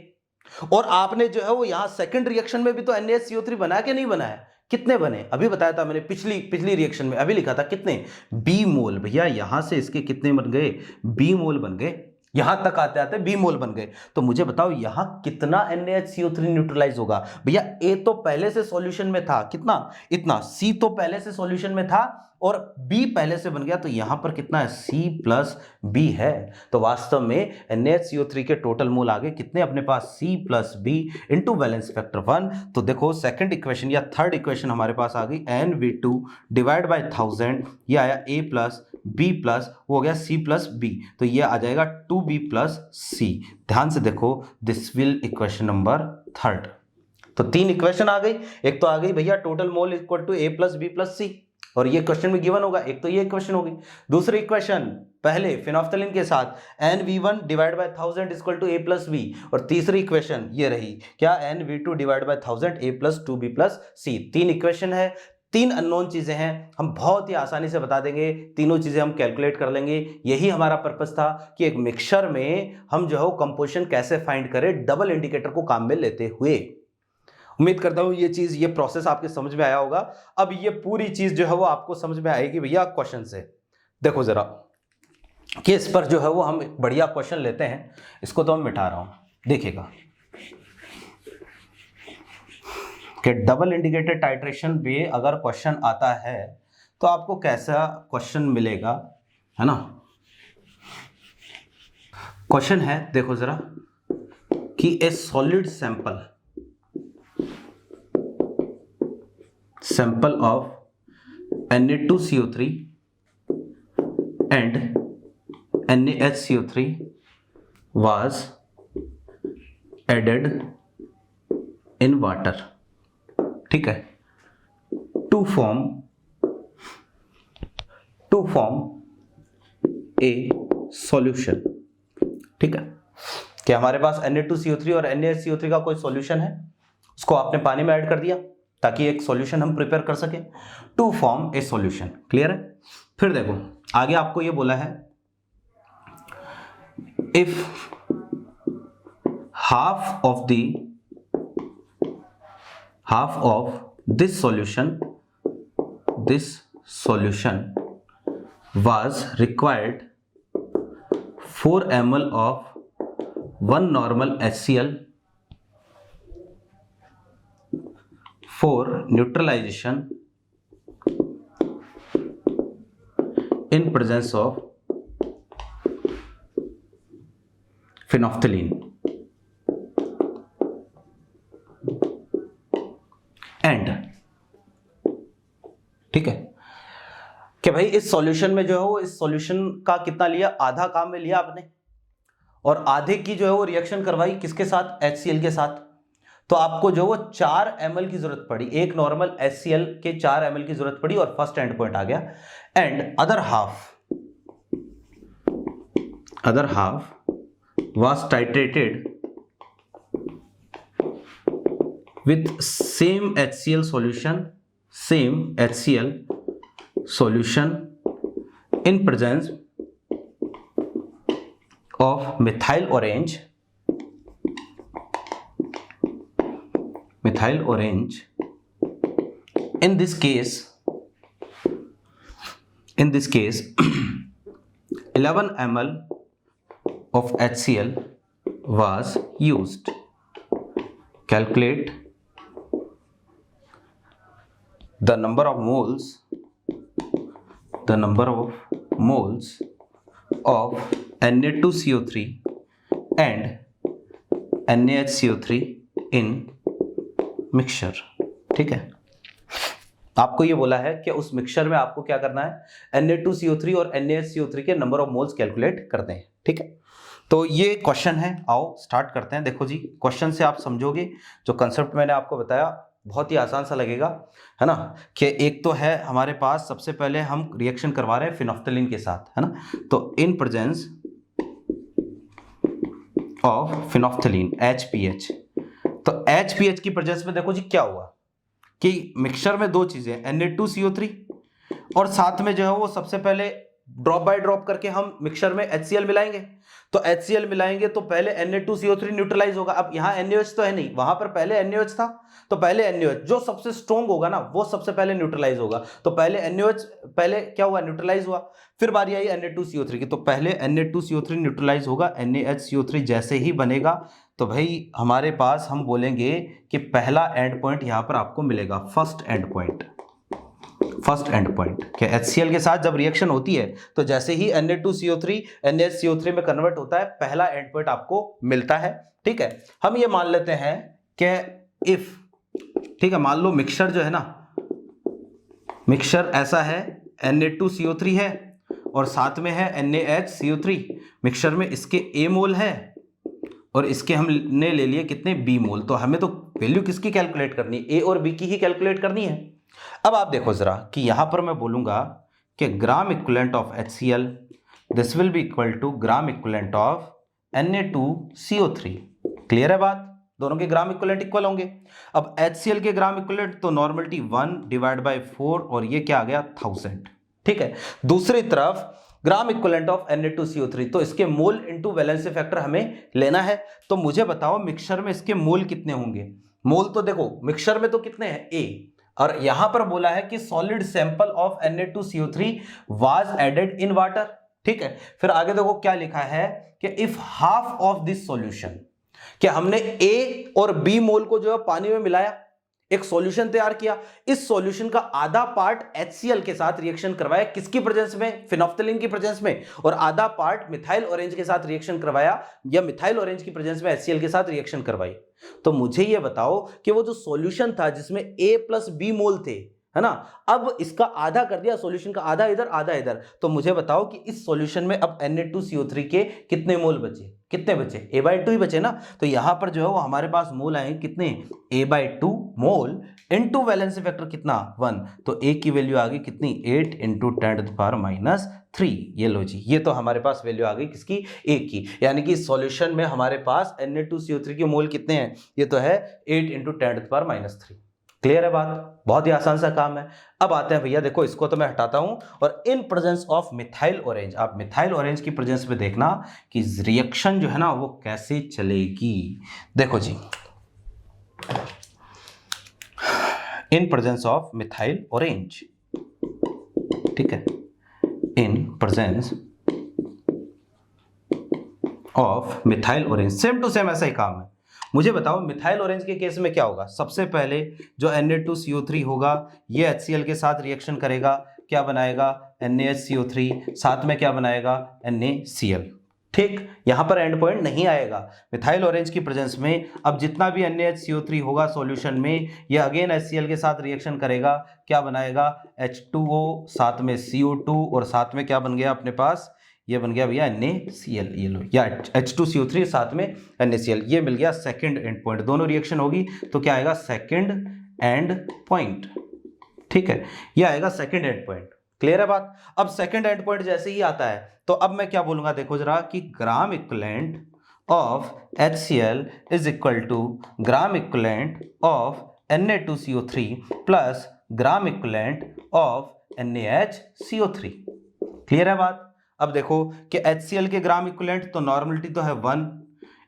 और आपने जो है वो यहां सेकंड रिएक्शन में भी तो NaHCO3 बनाया कि नहीं बनाया, कितने बने, अभी बताया था मैंने, पिछली रिएक्शन में अभी लिखा था कितने, B मोल। भैया यहां से इसके कितने बन गए, B मोल बन गए, यहां तक आते आते B मोल बन गए। तो मुझे बताओ यहां कितना NaHCO3 न्यूट्रलाइज होगा। भैया A तो पहले से सॉल्यूशन में था, कितना, इतना, C तो पहले से सॉल्यूशन में था और B पहले से बन गया, तो यहां पर कितना है, C प्लस B है। तो वास्तव में NaHCO3 के टोटल मोल आ गए कितने अपने पास, C plus B into valence factor 1। तो देखो सेकंड इक्वेशन या थर्ड इक्वेशन हमारे पास आ गई, NV2 डिवाइड बाय 1000, ये आया A प्लस B प्लस, वो हो गया C प्लस B, तो ये आ जाएगा 2B प्लस C। ध्यान से देखो, this will equation number third. तो तीन इक्वेशन आ गई, एक तो आ गई भैया total mole equal to A plus B plus C, और ये क्वेश्चन में गिवन होगा, एक तो ये इक्वेशन होगी। दूसरी इक्वेशन पहले फिनोफ्थलीन के साथ NV1 divide by 1000 equal to A plus B, और तीसरी इक्वेशन ये रही क्या, NV2 divide by 1000 A plus 2B plus C। तीन इक्वेशन है, तीन अननोन चीजें हैं, हम बहुत ही आसानी से बता देंगे, तीनों चीजें हम कैलकुलेट कर लेंगे। यही हमारा पर्पस था कि एक मिक्सचर में हम जो है वो कंपोजिशन कैसे फाइंड करें डबल इंडिकेटर को काम में लेते हुए। उम्मीद करता हूं ये चीज, ये प्रोसेस आपके समझ में आया होगा। अब ये पूरी चीज जो है वो आपको समझ में आएगी भैया क्वेश्चन से। देखो जरा कि इस पर जो है वो हम एक बढ़िया क्वेश्चन लेते हैं, इसको तो हम मिटा रहा हूं, देखिएगा कि डबल इंडिकेटेड टाइट्रेशन पे अगर क्वेश्चन आता है तो आपको कैसा क्वेश्चन मिलेगा, है ना। क्वेश्चन है, देखो जरा कि ए solid sample of Na2CO3 and NaHCO3 was added in water, ठीक है, टू फॉर्म ए सॉल्यूशन, ठीक है, कि हमारे पास Na2CO3 और NaHCO3 का कोई सॉल्यूशन है, उसको आपने पानी में ऐड कर दिया ताकि एक सॉल्यूशन हम प्रिपेयर कर सके, to form a solution. Clear है। फिर देखो आगे आपको ये बोला है, if half of this solution was required 4 ml of 1 normal HCl for neutralization in presence of phenolphthalein and, ठीक है, कि भाई इस सॉल्यूशन में जो है वो, इस सॉल्यूशन का कितना लिया, आधा काम में लिया आपने, और आधे की जो है वो रिएक्शन करवाई किसके साथ, HCl के साथ। तो आपको जो वो 4 ml की जरूरत पड़ी, एक नॉर्मल HCl के 4 ml की जरूरत पड़ी, और फर्स्ट एंड पॉइंट आ गया। And other half was titrated with same HCl solution in presence of methyl orange in this case 11 ml of HCl was used. Calculate the number of moles of Na2CO3 and NaHCO3 in mixture, ठीक है। आपको ये बोला है कि उस mixture में आपको क्या करना है, Na2CO3 और NaHCO3 के नंबर ऑफ मोल्स कैलकुलेट करते हैं। ठीक है, तो ये क्वेश्चन है, आओ स्टार्ट करते हैं। देखो जी, क्वेश्चन से आप समझोगे जो कंसेप्ट मैंने आपको बताया बहुत ही आसान सा लगेगा, है ना, कि एक तो है हमारे पास, सबसे पहले हम रिएक्शन करवा रहे हैं फिनोफ्थलीन के साथ, है ना, तो इन प्रेजेंस ऑफ फिनोफ्थलीन HPH, तो HPH की प्रेजेंस में देखो जी क्या हुआ कि मिक्सचर में दो चीजें Na2CO3 और साथ में जो है वो सबसे पहले ड्रॉप बाय ड्रॉप करके हम मिक्सचर में HCl मिलाएंगे। तो HCl मिलाएंगे तो पहले Na2CO3 न्यूट्रलाइज होगा। अब यहाँ NaOH तो है नहीं, वहां पर पहले NaOH था, तो पहले NaOH जो सबसे स्ट्रॉन्ग होगा ना वो सबसे पहले न्यूट्रलाइज होगा। तो पहले NaOH पहले क्या हुआ, न्यूट्रलाइज हुआ, फिर बारी आई Na2CO3 की, तो पहले Na2CO3 न्यूट्रलाइज होगा, NaHCO3 जैसे ही बनेगा तो भाई हमारे पास हम बोलेंगे कि पहला एंड पॉइंट यहां पर आपको मिलेगा, first and point. First and point कि HCl के साथ जब रिएक्शन होती है तो जैसे ही Na2CO3 NaHCO3 में कन्वर्ट होता है, पहला एंड पॉइंट आपको मिलता है। ठीक है, हम ये मान लेते हैं कि इफ, ठीक है, मान लो मिक्सचर जो है ना, मिक्सचर ऐसा है, Na2CO3 है और साथ में है NaHCO3, मिक्सचर में इसके A मोल है और इसके हमने ले लिए कितने, B मोल। तो हमें तो वैल्यू किसकी कैलकुलेट करनी है, A और B की ही कैलकुलेट करनी है। अब आप देखो जरा कि यहां पर मैं बोलूंगा कि gram equivalent of HCl this will be equal to gram equivalent of Na2CO3। Clear है बात, दोनों के ग्राम इक्विवेलेंट इक्वल होंगे। अब HCl के ग्राम इक्विवेलेंट तो नॉर्मलिटी 1 डिवाइड बाय 4 और ये क्या आ गया 1000। ठीक है, दूसरी तरफ ग्राम इक्विवेलेंट ऑफ Na2CO3, तो इसके मोल इनटू वैलेंसी फैक्टर हमें लेना है। तो मुझे बताओ मिक्सचर में इसके मोल कितने होंगे। मोल तो देखो मिक्सचर में तो कितने हैं, A, और यहां पर बोला है कि solid sample of Na2CO3 was added in water. ठीक है, फिर आगे देखो क्या लिखा है कि if half of this solution, कि हमने A और B मोल को जो है पानी में मिलाया, एक सॉल्यूशन तैयार किया, इस सॉल्यूशन का आधा पार्ट HCl के साथ रिएक्शन करवाया, किसकी प्रेजेंस में, फिनोफ्थलीन की प्रेजेंस में, और आधा पार्ट मिथाइल ऑरेंज के साथ रिएक्शन करवाया या मिथाइल ऑरेंज की प्रेजेंस में HCl के साथ रिएक्शन करवाई। तो मुझे यह बताओ कि वो जो सॉल्यूशन था जिसमें A प्लस B मोल थे, है ना, अब इसका आधा कर दिया, सॉल्यूशन का आधा इधर आधा इधर, तो मुझे बताओ कि इस सॉल्यूशन में अब Na2CO3 के कितने मोल बचे, कितने बचे, A/2 ही बचे ना। तो यहां पर जो है वो हमारे पास मोल आए कितने, A/2 मोल इनटू वैलेंसी फैक्टर कितना 1, तो A की वैल्यू आ गई कितनी 8 इंटू 10⁻³ ये लो जी, ये तो हमारे पास वैल्यू आ गई किसकी, A की, यानी कि सॉल्यूशन में हमारे पास Na2CO3 के मोल कितने हैं, ये तो है 8 इंटू 10⁻³। क्लियर है बात, बहुत ही आसान सा काम है। अब आते हैं भैया, देखो इसको तो मैं हटाता हूं, और इन प्रेजेंस ऑफ मिथाइल ऑरेंज, आप मिथाइल ऑरेंज की प्रेजेंस में देखना कि रिएक्शन जो है ना वो कैसे चलेगी। देखो जी, in presence of methyl orange, ठीक है, in presence of methyl orange, same to same ऐसा ही काम है। मुझे बताओ मिथाइल ऑरेंज के केस में क्या होगा, सबसे पहले जो Na2CO3 होगा ये HCl के साथ रिएक्शन करेगा, क्या बनाएगा NaHCO3, साथ में क्या बनाएगा NaCl। ठीक, यहां पर एंड पॉइंट नहीं आएगा मिथाइल ऑरेंज की प्रेजेंस में। अब जितना भी NaHCO3 होगा सॉल्यूशन में, ये अगेन HCl के साथ रिएक्शन करेगा, क्या बनाएगा H2O, साथ में CO2, और साथ में क्या बन गया अपने पास, ये बन गया भैया NaCl, ये लो, या H2CO3 साथ में NaCl, ये मिल गया सेकंड एंड पॉइंट। दोनों रिएक्शन होगी तो क्या आएगा सेकंड एंड पॉइंट। ठीक है, ये आएगा सेकंड एंड पॉइंट। क्लियर है बात। अब सेकंड एंड पॉइंट जैसे ही आता है तो अब मैं क्या बोलूंगा, देखो जरा कि gram equivalent of HCl is equal to gram equivalent of Na2CO3 plus gram equivalent of NaHCO3। Clear है बात। अब देखो कि HCl के ग्राम इक्विवेलेंट तो नॉर्मलिटी तो है 1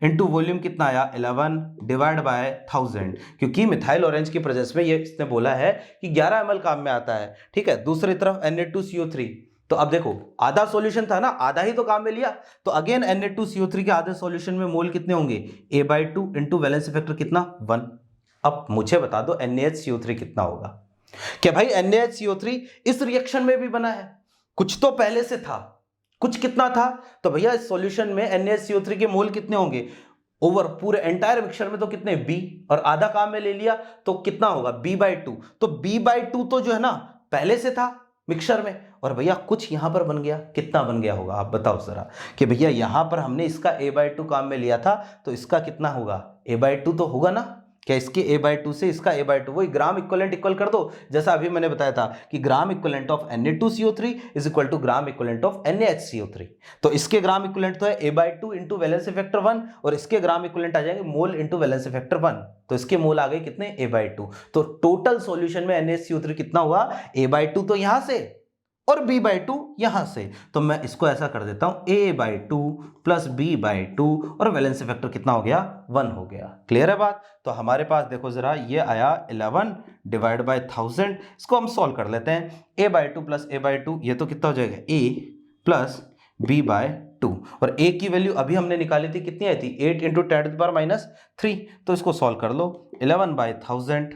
इंटू वॉल्यूम कितना आया 11 डिवाइड बाय 1000, क्योंकि मिथाइल ऑरेंज की प्रेजेंस में ये इसने बोला है कि 11 ml काम में आता है। ठीक है, दूसरी तरफ Na2CO3, तो अब देखो आधा सॉल्यूशन था ना, आधा ही तो काम में लिया, तो अगेन Na2CO3 के आधे सॉल्यूशन में मोल कितने होंगे A/2 इंटू वैलेंसी फैक्टर कितना 1। अब मुझे बता दो NaHCO3 कितना होगा। क्या भाई NaHCO3 इस रिएक्शन में भी बना है, कुछ तो पहले से था, कुछ कितना था, तो भैया इस सॉल्यूशन में NaHCO3 के मोल कितने होंगे, ओवर पूरे एंटायर मिक्सचर में तो कितने b, और आधा काम में ले लिया तो कितना होगा b/2। तो b/2 तो जो है ना पहले से था मिक्सचर में, और भैया कुछ यहां पर बन गया, कितना बन गया होगा आप बताओ जरा, कि भैया यहां पर हमने इसका a/2 काम में लिया था तो इसका कितना होगा a/2 तो होगा ना, क्या इसके a/2 से इसका a/2, वही ग्राम इक्विवेलेंट इक्वल कर दो, जैसा अभी मैंने बताया था कि gram equivalent of Na2CO3 is equal to gram equivalent of NaHCO3। तो इसके ग्राम इक्विवेलेंट तो है a/2 इंटू वैलेंसी फैक्टर 1, और इसके ग्राम इक्विवेलेंट आ जाएंगे मोल इंटू वैलेंसी फैक्टर 1, तो इसके मोल आ गए कितने a/2। तो टोटल सॉल्यूशन में NaHCO3 कितना हुआ a/2 तो यहां से और b/2 यहां से, तो मैं इसको ऐसा कर देता हूं a/2 प्लस b/2 और वैलेंसी फैक्टर कितना हो गया 1 हो गया। क्लियर है बात। तो हमारे पास देखो जरा ये आया 11 डिवाइड बाय 1000, इसको हम सॉल्व कर लेते हैं। a/2 प्लस a/2 ये तो कितना हो जाएगा a प्लस b/2, और a की वैल्यू अभी हमने निकाली थी, कितनी आई थी 8 इंटू 10⁻³ तो इसको सॉल्व कर लो। 11/1000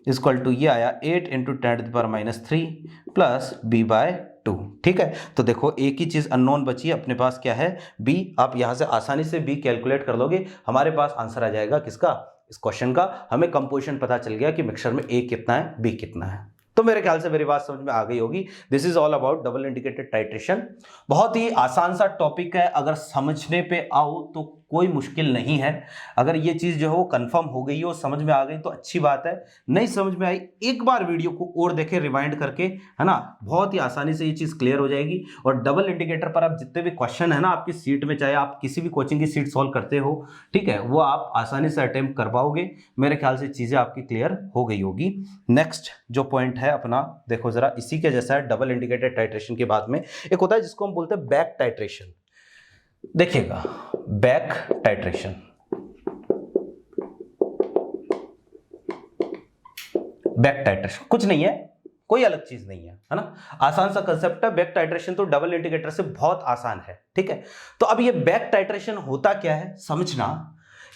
इक्वल टू ये आया 8 इंटू 10⁻³ प्लस b/2। ठीक है, तो देखो एक ही चीज अननोन बची है अपने पास, क्या है b। आप यहां से आसानी से b कैलकुलेट कर लोगे, हमारे पास आंसर आ जाएगा किसका, इस क्वेश्चन का। हमें कंपोजिशन पता चल गया कि मिक्सचर में a कितना है b कितना है। तो मेरे ख्याल से मेरी बात समझ में आ गई होगी। This is all about double indicated titration. बहुत ही आसान सा टॉपिक है, अगर समझने पे आओ तो कोई मुश्किल नहीं है। अगर ये चीज जो है वो कंफर्म हो गई हो, समझ में आ गई तो अच्छी बात है, नहीं समझ में आई एक बार वीडियो को और देखें रिवाइंड करके, है ना, बहुत ही आसानी से ये चीज क्लियर हो जाएगी। और डबल इंडिकेटर पर आप जितने भी क्वेश्चन है ना आपकी सीट में, चाहे आप किसी भी कोचिंग की सीट सॉल्व करते हो, ठीक है, वो आप आसानी से अटेम्प्ट कर पाओगे। मेरे ख्याल से चीजें आपकी क्लियर हो गई होगी। नेक्स्ट जो पॉइंट है अपना, देखो जरा इसी के जैसा है, डबल इंडिकेटेड टाइट्रेशन के बाद में एक होता है जिसको हम बोलते हैं बैक टाइट्रेशन। देखिएगा बैक टाइट्रेशन, बैक टाइट्रेशन कुछ नहीं है, कोई अलग चीज नहीं है ना, आसान सा कंसेप्ट है बैक टाइट्रेशन। तो डबल इंडिकेटर से बहुत आसान है, ठीक है। तो अब ये बैक टाइट्रेशन होता क्या है समझना,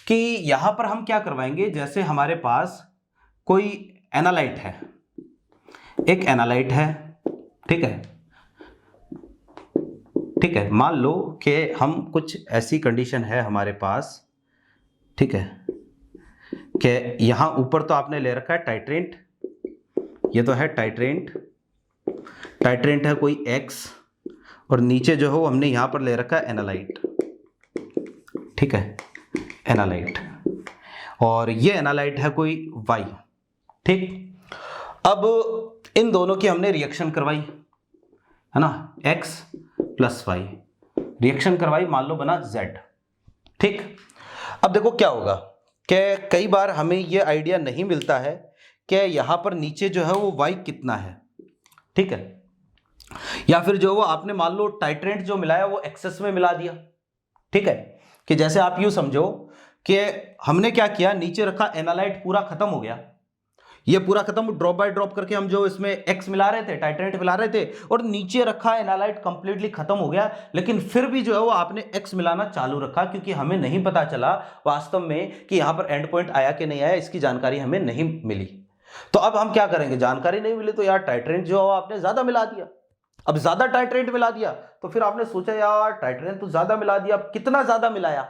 कि यहां पर हम क्या करवाएंगे, जैसे हमारे पास कोई एनालाइट है, एक एनालाइट है, ठीक है, ठीक है, मान लो कि हम कुछ ऐसी कंडीशन है हमारे पास, ठीक है, कि यहां ऊपर तो आपने ले रखा है टाइट्रेंट, ये तो है टाइट्रेंट, टाइट्रेंट है कोई X, और नीचे जो हो हमने यहां पर ले रखा है एनालाइट, ठीक है, एनालाइट, और ये एनालाइट है कोई Y, ठीक। अब इन दोनों की हमने रिएक्शन करवाई, है ना, X प्लस Y रिएक्शन करवाई, मान लो बना Z, ठीक। अब देखो क्या होगा कि कई बार हमें ये आइडिया नहीं मिलता है कि यहां पर नीचे जो है वो Y कितना है, ठीक है, या फिर जो वो आपने मान लो टाइट्रेंट जो मिलाया वो एक्सेस में मिला दिया, ठीक है, कि जैसे आप यूं समझो कि हमने क्या किया, नीचे रखा एनालाइट पूरा खत्म हो गया, ये पूरा खत्म, ड्रॉप बाय ड्रॉप करके हम जो इसमें एक्स मिला रहे थे, टाइट्रेंट मिला रहे थे, और नीचे रखा एनालाइट कंप्लीटली खत्म हो गया, लेकिन फिर भी जो है वो आपने एक्स मिलाना चालू रखा, क्योंकि हमें नहीं पता चला वास्तव में कि यहां पर एंड पॉइंट आया कि नहीं आया, इसकी जानकारी हमें नहीं मिली। तो अब हम क्या करेंगे, जानकारी नहीं मिली तो यार टाइट्रेंट जो है आपने ज्यादा मिला दिया। अब ज्यादा टाइट्रेंट मिला दिया तो फिर आपने सोचा यार टाइट्रेंट तो ज्यादा मिला दिया, अब कितना ज्यादा मिलाया,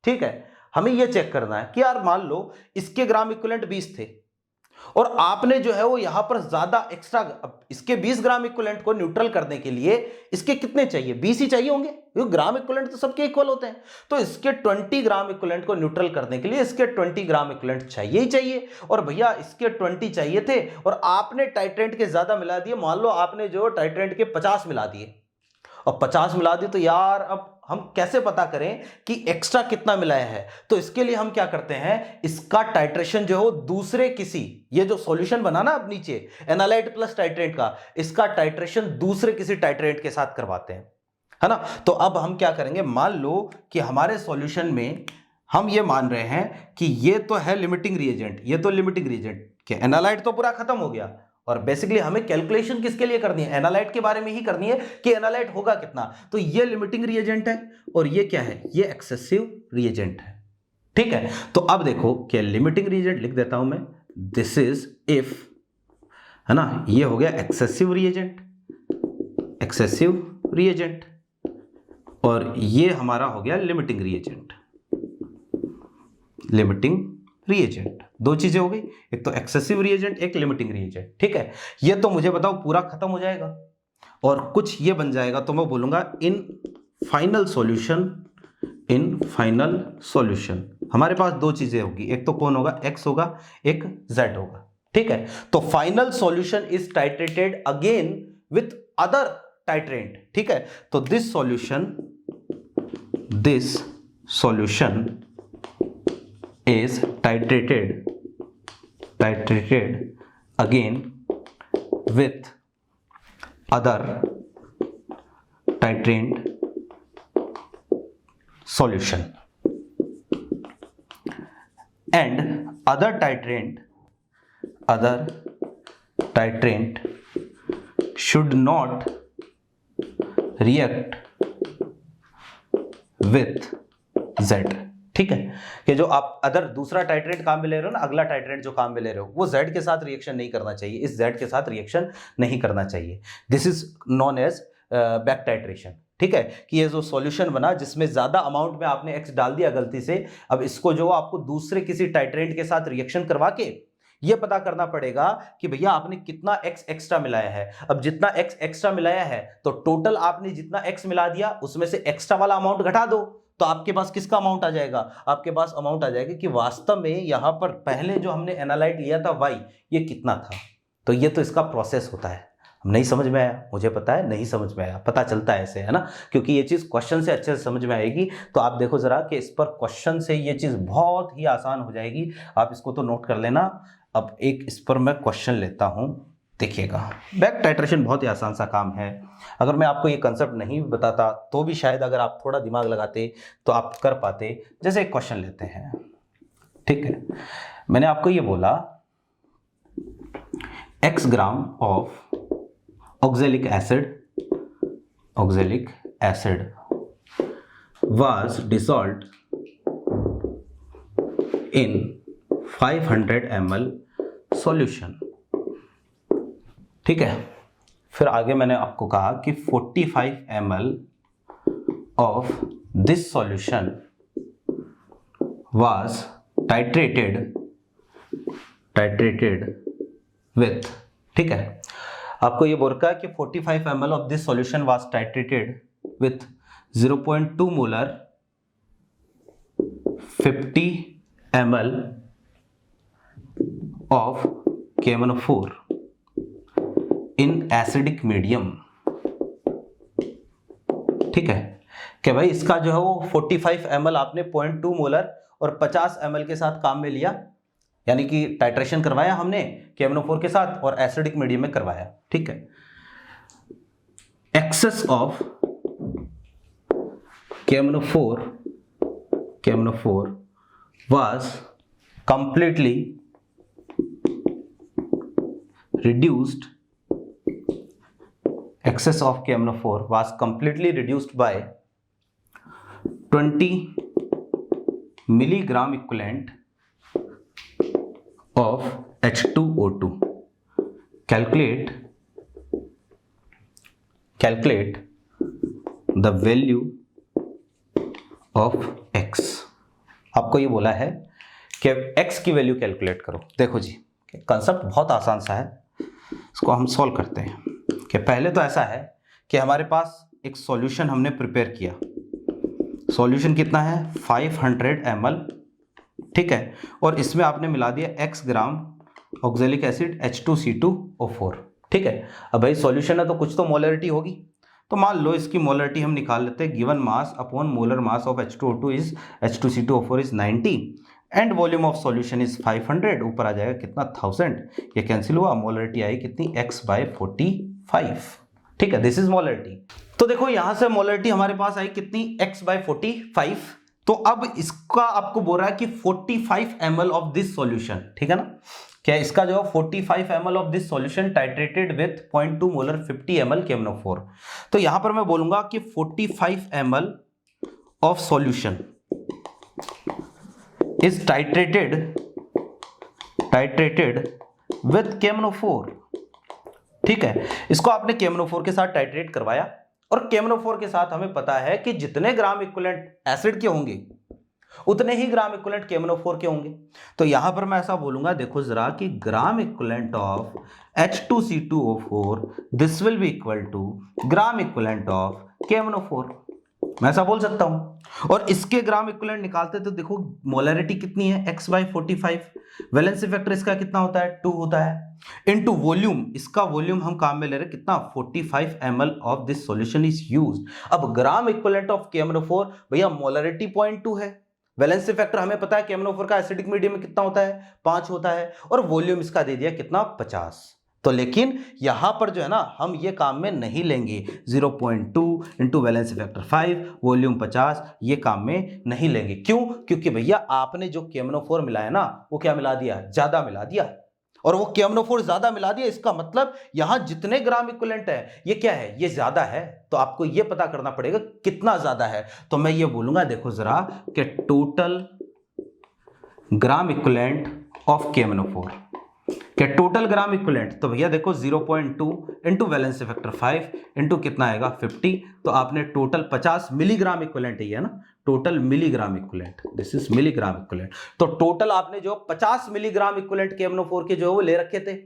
ठीक है, हमें यह चेक करना है कि यार मान लो इसके ग्राम इक्विवेलेंट 20 थे, और आपने जो है वो यहां पर ज्यादा एक्स्ट्रा, इसके 20 ग्राम इक्विवेलेंट को न्यूट्रल करने के लिए इसके कितने चाहिए, 20 ही चाहिए होंगे, क्योंकि ग्राम इक्विवेलेंट तो सबके इक्वल होते हैं। तो इसके 20 ग्राम इक्विवेलेंट को न्यूट्रल करने के लिए इसके 20 ग्राम इक्विवेलेंट चाहिए ही चाहिए, और भैया इसके 20 चाहिए थे, और आपने टाइट्रेंट के ज्यादा मिला दिए, मान लो आपने जो टाइट्रेंट के 50 मिला दिए, और 50 मिला दिए, तो यार अब हम कैसे पता करें कि एक्स्ट्रा कितना मिलाया है। तो इसके लिए हम क्या करते हैं, इसका टाइट्रेशन जो है दूसरे किसी, ये जो सॉल्यूशन बना ना अब नीचे एनालाइट प्लस टाइट्रेंट का, इसका टाइट्रेशन दूसरे किसी टाइट्रेंट के साथ करवाते हैं, है ना। तो अब हम क्या करेंगे, मान लो कि हमारे सॉल्यूशन में हम ये मान रहे हैं कि ये तो है लिमिटिंग रिएजेंट, ये तो लिमिटिंग रिएजेंट के एनालाइट तो पूरा खत्म हो गया, और बेसिकली हमें कैलकुलेशन किसके लिए करनी है, एनालाइट के बारे में ही करनी है कि एनालाइट होगा कितना। तो ये लिमिटिंग रिएजेंट है, और ये क्या है, ये एक्सेसिव रिएजेंट है, ठीक है। तो अब देखो कि लिमिटिंग रिएजेंट लिख देता हूं मैं, दिस इज इफ, है ना, ये हो गया एक्सेसिव रिएजेंट, एक्सेसिव रिएजेंट, और ये हमारा हो गया लिमिटिंग रिएजेंट, लिमिटिंग रिएजेंट। दो चीजें हो गई, एक तो एक्सेसिव रिएजेंट, एक लिमिटिंग रिएजेंट। ठीक है, ये तो मुझे बताओ पूरा खत्म हो जाएगा और कुछ ये बन जाएगा, तो मैं बोलूंगा in final solution, in final solution हमारे पास दो चीजें होगी, एक तो कौन होगा, x होगा, एक z होगा। ठीक है, तो final solution is titrated again with other titrant. ठीक है, तो this solution is titrated again with other titrant solution, and other titrant should not react with Z। ठीक है, कि जो आप अदर दूसरा टाइट्रेंट काम में ले रहे हो ना, अगला टाइट्रेंट जो काम में ले रहे हो, वो Z के साथ रिएक्शन नहीं करना चाहिए, इस Z के साथ रिएक्शन नहीं करना चाहिए। This is known as back titration. ठीक है, कि ये जो सॉल्यूशन बना जिसमें ज्यादा अमाउंट में आपने X डाल दिया गलती से, अब इसको जो आपको दूसरे किसी टाइट्रेंट के साथ रिएक्शन करवा के ये पता करना पड़ेगा कि भैया आपने कितना X एक्स्ट्रा मिलाया है। अब जितना X एक्स्ट्रा मिलाया है तो टोटल आपने जितना X मिला दिया उसमें से एक्स्ट्रा वाला अमाउंट घटा दो, तो आपके पास किसका अमाउंट आ जाएगा, आपके पास अमाउंट आ जाएगा कि वास्तव में यहां पर पहले जो हमने एनालाइट लिया था Y, ये कितना था। तो ये तो इसका प्रोसेस होता है। नहीं समझ में आया, मुझे पता है नहीं समझ में आया, पता चलता है ऐसे, है ना, क्योंकि ये चीज़ क्वेश्चन से अच्छे से समझ में आएगी। तो आप देखो जरा कि इस पर क्वेश्चन से ये चीज़ बहुत ही आसान हो जाएगी, आप इसको तो नोट कर लेना। अब एक इस पर मैं क्वेश्चन लेता हूँ, देखिएगा। बैक टाइट्रेशन बहुत ही आसान सा काम है, अगर मैं आपको ये कंसेप्ट नहीं बताता तो भी शायद अगर आप थोड़ा दिमाग लगाते तो आप कर पाते। जैसे एक क्वेश्चन लेते हैं, ठीक है, मैंने आपको ये बोला x gram of oxalic acid was dissolved in 500 ml solution। ठीक है, फिर आगे मैंने आपको कहा कि 45 ml of this solution was titrated with, ठीक है, आपको ये बोल रहा है कि 45 ml of this solution was titrated with 0.2 molar 50 ml of KMnO4 in acidic medium। ठीक है, कि भाई इसका जो है वो 45 ml आपने 0.2 मोलर और 50 ml के साथ काम में लिया, यानी कि टाइट्रेशन करवाया हमने KMnO4 के साथ और एसिडिक मीडियम में करवाया। ठीक है, excess of KMnO4 was completely reduced, excess of KMnO4 was completely reduced by 20 milligram equivalent of H2O2। calculate the value of x। आपको ये बोला है कि x की वैल्यू कैलकुलेट करो। देखो जी, कंसेप्ट बहुत आसान सा है, इसको हम सॉल्व करते हैं। कि पहले तो ऐसा है कि हमारे पास एक सॉल्यूशन हमने प्रिपेयर किया, सॉल्यूशन कितना है 500 ml। ठीक है, और इसमें आपने मिला दिया x ग्राम ऑक्जेलिक एसिड H2CO4। ठीक है, अब भाई सॉल्यूशन है तो कुछ तो मोलरिटी होगी, तो मान लो इसकी मोलरिटी हम निकाल लेते हैं। Given mass upon molar mass of H2O2 is H2CO4 is 90 and volume of solution is 500। ऊपर आ जाएगा कितना 1000, ये कैंसिल हुआ, मोलरिटी आई कितनी x/45। ठीक है, दिस इज मोलरिटी। तो देखो यहां से मोलरिटी हमारे पास आई कितनी x/45। तो अब इसका आपको बोल रहा है कि 45 ml ऑफ दिस सॉल्यूशन, ठीक है ना, क्या इसका जो 45 ml of this solution titrated with 0.2 molar 50 ml KMnO4। तो यहां पर मैं बोलूंगा कि 45 ml of solution is titrated with KMnO4। ठीक है, इसको आपने KMnO4 के साथ टाइट्रेट करवाया और KMnO4 के साथ हमें पता है कि जितने ग्राम इक्विवेलेंट एसिड के होंगे उतने ही ग्राम इक्विवेलेंट KMnO4 के होंगे। तो यहां पर मैं ऐसा बोलूंगा, देखो जरा, कि gram equivalent of H2C2O4 this will be equal to gram equivalent of KMnO4। मैं ऐसा बोल सकता हूं। और इसके ग्राम इक्विवेलेंट निकालते तो देखो मोलैरिटी कितनी है, x/45। वैलेंसी फैक्टर इसका कितना होता है, 2 होता है, इनटू वॉल्यूम, इसका वॉल्यूम हम काम में ले रहे हैं कितना, 45 ml of this solution is used. अब ग्राम इक्विवेलेंट ऑफ KMnO4 भैया मोलैरिटी 0.2 है, वैलेंसी फैक्टर हमें पता है KMnO4 का एसिडिक मीडियम में कितना होता है, 5 होता है, और वॉल्यूम इसका दे दिया कितना, 50। तो लेकिन यहां पर जो है ना हम ये काम में नहीं लेंगे, 0.2 इंटू वैलेंसी फैक्टर 5 वॉल्यूम 50, ये काम में नहीं लेंगे। क्यों? क्योंकि भैया आपने जो KMnO4 मिलाया ना वो क्या मिला दिया, ज्यादा मिला दिया, और वो KMnO4 ज्यादा मिला दिया, इसका मतलब यहां जितने ग्राम इक्विवेलेंट है ये क्या है, ये ज्यादा है। तो आपको ये पता करना पड़ेगा कितना ज्यादा है। तो मैं ये बोलूंगा, देखो जरा, कि total gram equivalent of KMnO4, क्या टोटल ग्राम इक्विवेलेंट, तो भैया देखो 0.2 इंटू वैलेंसी फैक्टर 5 इंटू कितना आएगा, 50। तो आपने टोटल 50 मिलीग्राम इक्विवेलेंट है ना, total milligram equivalent, this is milligram equivalent. तो टोटल आपने जो 50 मिलीग्राम इक्विवेलेंट KMnO4 के जो है वो ले रखे थे।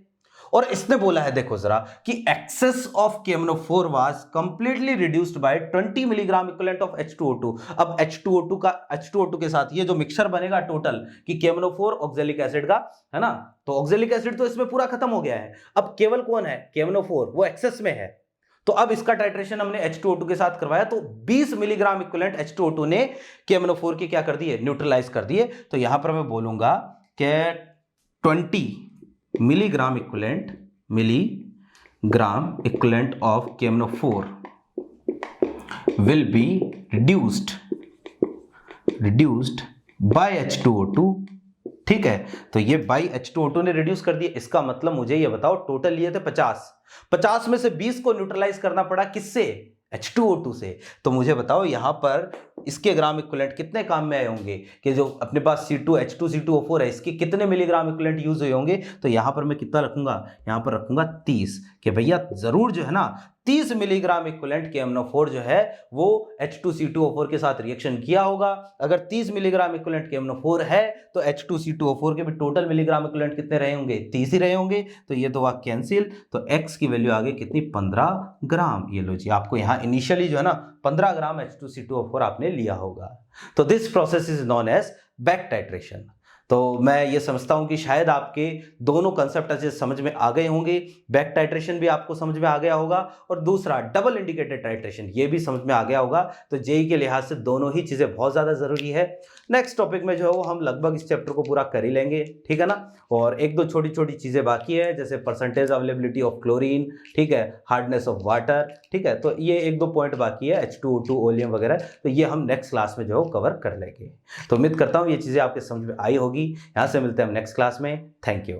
और इसने बोला है, देखो जरा, कि excess of KMnO4 was completely reduced by 20 milligram equivalent of H2O2। अब H2O2 के साथ ये जो मिक्सचर बनेगा टोटल कि KMnO4 ऑक्जेलिक एसिड का, है ना, तो ऑक्जेलिक एसिड तो इसमें पूरा खत्म हो गया है, अब केवल कौन है, KMnO4, वो एक्सेस में है। तो अब इसका टाइट्रेशन हमने H2O2 के साथ करवाया, तो 20 मिलीग्राम इक्विवेलेंट H2O2 ने KMnO4 के क्या कर दिए, न्यूट्रलाइज कर दिए। तो यहां पर मैं बोलूंगा कि 20 milligram equivalent of KMnO4 will be reduced by H2O2। ठीक है, तो ये बाई H2O2 ने रिड्यूस कर दिया। इसका मतलब मुझे ये बताओ, टोटल लिए थे 50 में से 20 को न्यूट्रलाइज करना पड़ा किससे, H2O2 से। तो मुझे बताओ यहां पर इसके ग्राम इक्विवेलेंट कितने काम में आए होंगे, कि जो अपने पास H2CO4 है इसके कितने मिलीग्राम इक्विवेलेंट यूज हुए होंगे। तो यहां पर मैं कितना रखूंगा, यहां पर रखूंगा 30, कि भैया जरूर जो है ना 30 मिलीग्राम इक्विवेलेंट KMnO4 जो है वो H2C2O4 के साथ रिएक्शन किया होगा। अगर 30 मिलीग्राम इक्विवेलेंट KMnO4 है तो H2C2O4 के भी टोटल मिलीग्राम इक्विवेलेंट कितने रहे होंगे, 30 ही रहे होंगे। तो ये तो वाक कैंसिल, तो X की वैल्यू आ गई कितनी, 15 ग्राम। ये लो जी, आपको यहाँ इनिशियली जो है ना 15 ग्राम H2C2O4 आपने लिया होगा। तो this process is known as back titration. तो मैं ये समझता हूं कि शायद आपके दोनों कंसेप्ट अच्छे समझ में आ गए होंगे। बैक टाइट्रेशन भी आपको समझ में आ गया होगा, और दूसरा डबल इंडिकेटेड टाइट्रेशन ये भी समझ में आ गया होगा। तो जेई के लिहाज से दोनों ही चीजें बहुत ज्यादा जरूरी है। नेक्स्ट टॉपिक में जो है वो हम लगभग इस चैप्टर को पूरा कर ही लेंगे, ठीक है ना। और एक दो छोटी छोटी चीजें बाकी है, जैसे परसेंटेज अवेलेबिलिटी ऑफ क्लोरीन, ठीक है, हार्डनेस ऑफ वाटर, ठीक है। तो ये एक दो पॉइंट बाकी है, H2O2 ओलियम वगैरह, तो ये हम नेक्स्ट क्लास में जो है कवर कर लेंगे। तो उम्मीद करता हूँ ये चीजें आपके समझ में आई होगी। यहाँ से मिलते हैं हम नेक्स्ट क्लास में। Thank you.